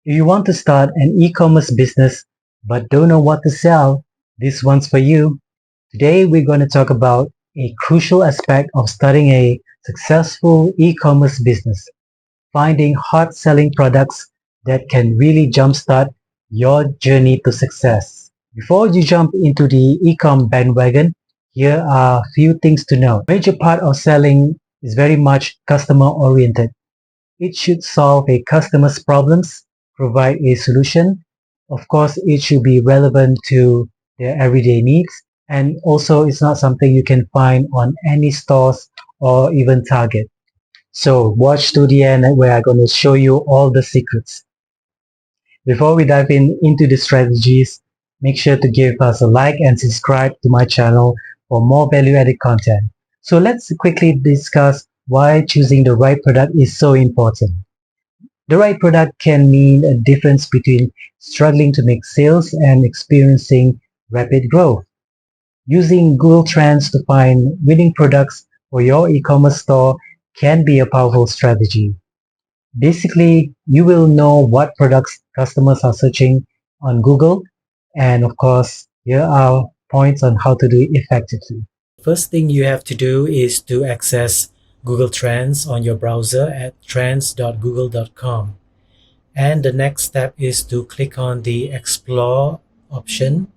If you want to start an e-commerce business but don't know what to sell, this one's for you. Today we're going to talk about a crucial aspect of starting a successful e-commerce business, finding hot selling products that can really jumpstart your journey to success. Before you jump into the e-com bandwagon, here are a few things to know. Major part of selling is very much customer oriented. It should solve a customer's problems, provide a solution. Of course, it should be relevant to their everyday needs. And also, it's not something you can find on any stores or even Target. So watch to the end where I'm going to show you all the secrets. Before we dive into the strategies, make sure to give us a like and subscribe to my channel for more value-added content. So let's quickly discuss why choosing the right product is so important. The right product can mean a difference between struggling to make sales and experiencing rapid growth. Using Google Trends to find winning products for your e-commerce store can be a powerful strategy. Basically, you will know what products customers are searching on Google, and of course, here are points on how to do it effectively. First thing you have to do is to access Google Trends on your browser at trends.google.com. And the next step is to click on the Explore option.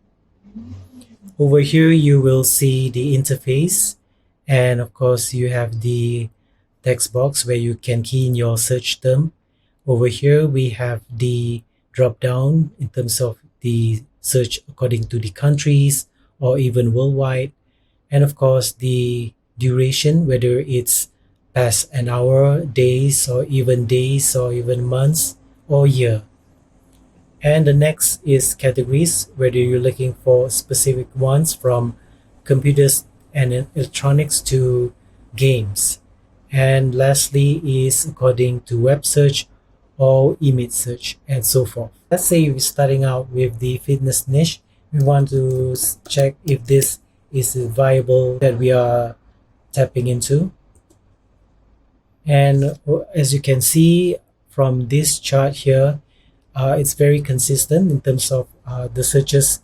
Over here, you will see the interface. And of course, you have the text box where you can key in your search term. Over here, we have the drop down in terms of the search according to the countries or even worldwide. And of course, the duration, whether it's past an hour, days, or even months or year. And the next is categories, whether you're looking for specific ones from computers and electronics to games. And lastly is according to web search or image search and so forth. Let's say we're starting out with the fitness niche. We want to check if this is viable that we are tapping into. And as you can see from this chart here, it's very consistent in terms of the searches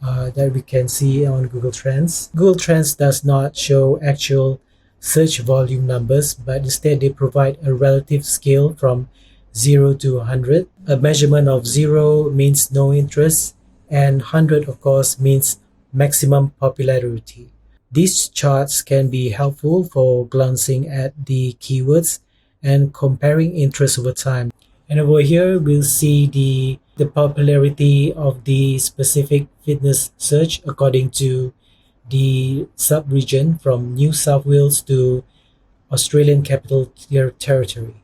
that we can see on Google Trends. Google Trends does not show actual search volume numbers, but instead they provide a relative scale from 0 to 100. A measurement of 0 means no interest, and 100 of course means maximum popularity. These charts can be helpful for glancing at the keywords and comparing interest over time. And over here, we'll see the popularity of the specific fitness search according to the sub-region from New South Wales to Australian Capital Territory.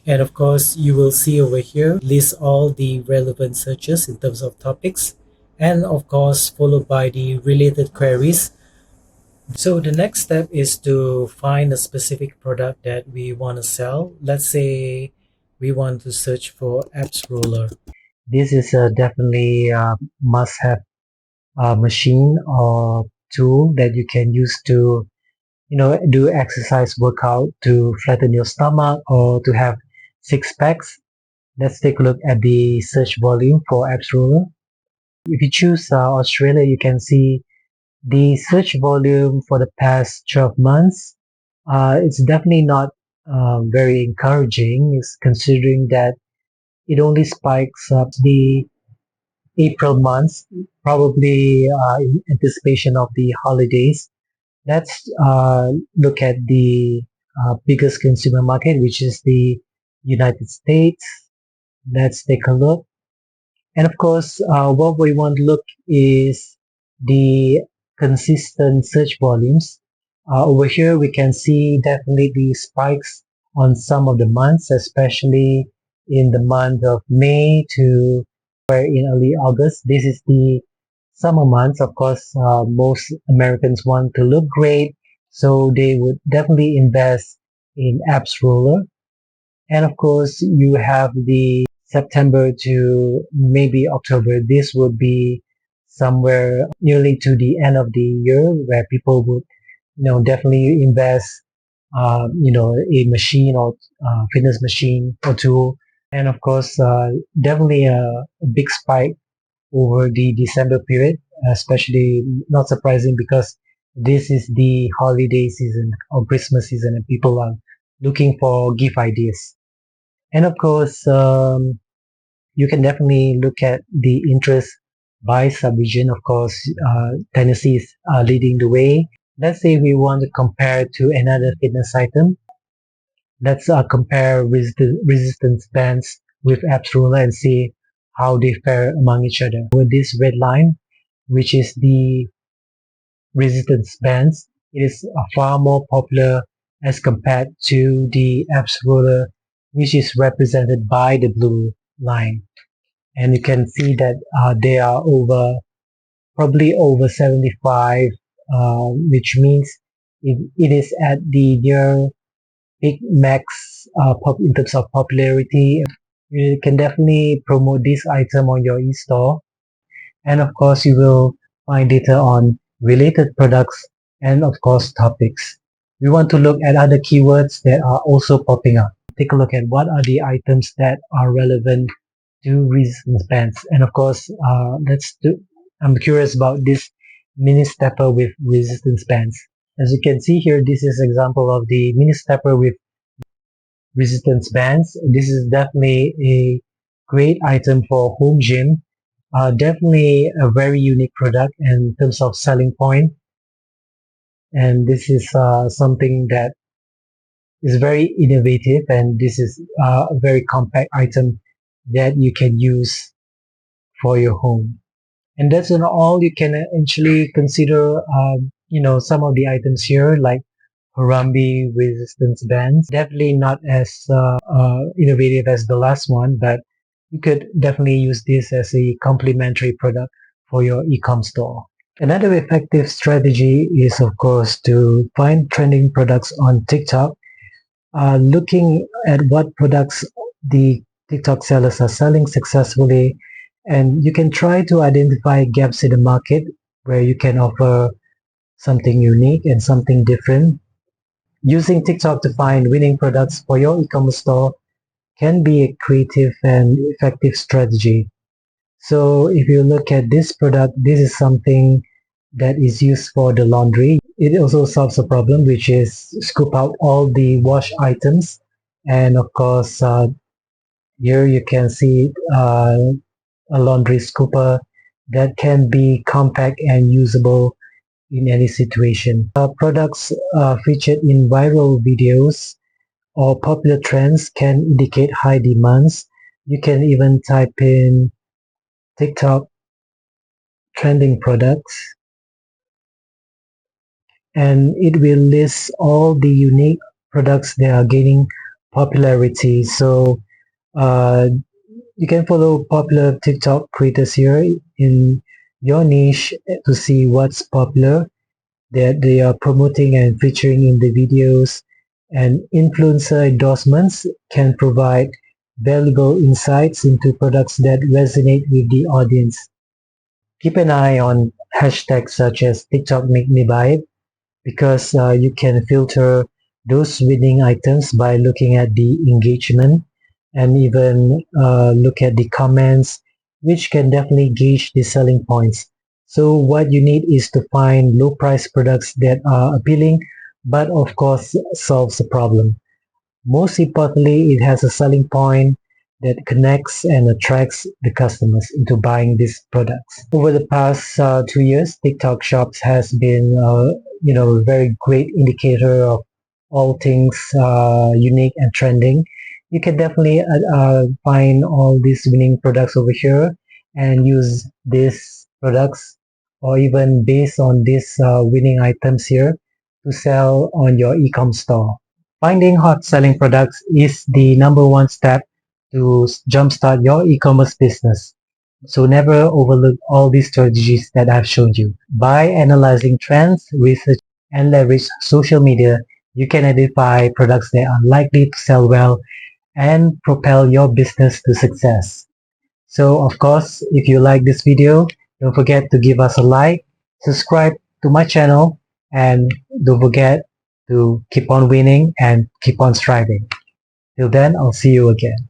And of course, you will see over here, list all the relevant searches in terms of topics, and of course, followed by the related queries. So the next step is to find a specific product that we want to sell. Let's say we want to search for apps roller. This is definitely a must-have machine or tool that you can use to do exercise workout to flatten your stomach or to have six packs. Let's take a look at the search volume for apps roller. If you choose Australia, you can see the search volume for the past 12 months. It's definitely not very encouraging, is considering that it only spikes up the April months, probably in anticipation of the holidays. Let's look at the biggest consumer market, which is the United States. Let's take a look. And of course, what we want to look is the consistent search volumes. Over here, we can see definitely the spikes on some of the months, especially in the month of May to where in early August. This is the summer months. Of course, most Americans want to look great, so they would definitely invest in apps roller. And of course, you have the September to maybe October. This would be somewhere nearly to the end of the year where people would, definitely invest, a machine or fitness machine or tool And of course, definitely a big spike over the December period, especially not surprising because this is the holiday season or Christmas season and people are looking for gift ideas. And of course, you can definitely look at the interest by subregion. Of course, Tennessee is leading the way. Let's say we want to compare to another fitness item. Let's compare resistance bands with abs roller and see how they fare among each other. With this red line, which is the resistance bands, it is far more popular as compared to the abs roller, which is represented by the blue line. And you can see that they are probably over 75, which means it is at the near peak max in terms of popularity. You can definitely promote this item on your e-store, and of course you will find data on related products and of course topics. We want to look at other keywords that are also popping up. Take a look at what are the items that are relevant to resistance bands, and of course I'm curious about this mini stepper with resistance bands. As you can see here, this is example of the mini stepper with resistance bands. This is definitely a great item for home gym. Definitely a very unique product in terms of selling point. And this is something that is very innovative, and this is a very compact item that you can use for your home. And that's not all. You can actually consider, some of the items here like Harambe resistance bands. Definitely not as innovative as the last one, but you could definitely use this as a complementary product for your e-com store. Another effective strategy is, of course, to find trending products on TikTok. Looking at what products the TikTok sellers are selling successfully, and you can try to identify gaps in the market where you can offer something unique and something different. Using TikTok to find winning products for your e-commerce store can be a creative and effective strategy. So if you look at this product, this is something that is used for the laundry. It also solves a problem, which is scoop out all the wash items. And of course, here you can see a laundry scooper that can be compact and usable in any situation. Products featured in viral videos or popular trends can indicate high demands. You can even type in TikTok trending products and it will list all the unique products that are gaining popularity. So uh, you can follow popular TikTok creators here in your niche to see what's popular that they are promoting and featuring in the videos. And influencer endorsements can provide valuable insights into products that resonate with the audience. Keep an eye on hashtags such as TikTok Make Me Buy It because you can filter those winning items by looking at the engagement and even look at the comments, which can definitely gauge the selling points. So what you need is to find low price products that are appealing, but of course solves the problem. Most importantly, it has a selling point that connects and attracts the customers into buying these products. Over the past 2 years, TikTok Shops has been, a very great indicator of all things unique and trending. You can definitely find all these winning products over here and use these products or even based on these winning items here to sell on your e-com store. Finding hot selling products is the number one step to jumpstart your e-commerce business. So never overlook all these strategies that I've shown you. By analyzing trends, research, and leverage social media, you can identify products that are likely to sell well and propel your business to success. So of course, if you like this video, don't forget to give us a like, subscribe to my channel, and don't forget to keep on winning and keep on striving. Till then, I'll see you again.